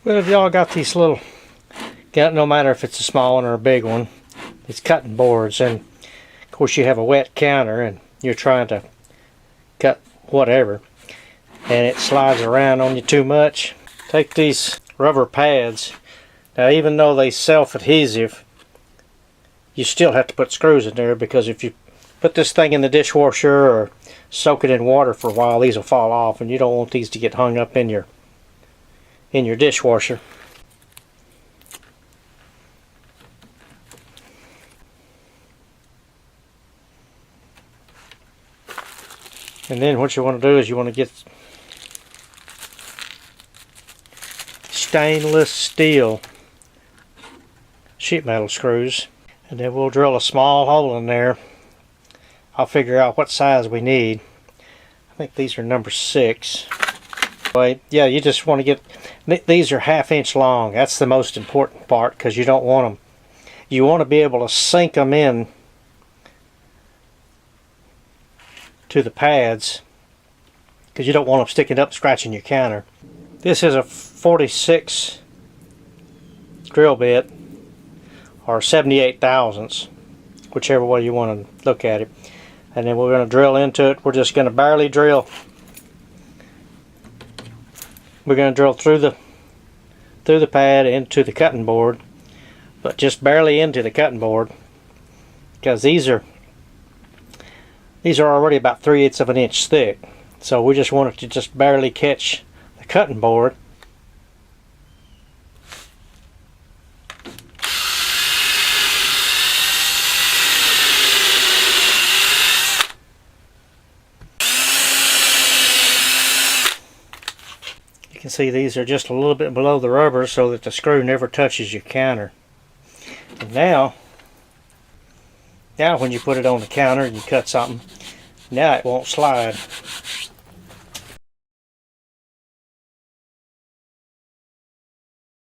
Well, if y'all got these little, no matter if it's a small one or a big one, it's cutting boards, and of course you have a wet counter and you're trying to cut whatever and it slides around on you too much, take these rubber pads. Now, even though they self-adhesive, you still have to put screws in there, because if you put this thing in the dishwasher or soak it in water for a while, these will fall off, and you don't want these to get hung up in your dishwasher. And then what you want to do is you want to get stainless steel sheet metal screws, and then we'll drill a small hole in there. I'll figure out what size we need. I think these are number 6. But yeah, you just want to get, these are 1/2 inch long. That's the most important part, because you don't want them, you want to be able to sink them in to the pads, because you don't want them sticking up scratching your counter. This is a 46 drill bit, or 78 thousandths, whichever way you want to look at it. And then we're going to drill into it. We're just going to barely drill. We're going to drill through the pad into the cutting board, but just barely into the cutting board, because these are already about 3/8 of an inch thick. So we just want it to just barely catch the cutting board. You can see these are just a little bit below the rubber, so that the screw never touches your counter. And now when you put it on the counter and you cut something, now it won't slide.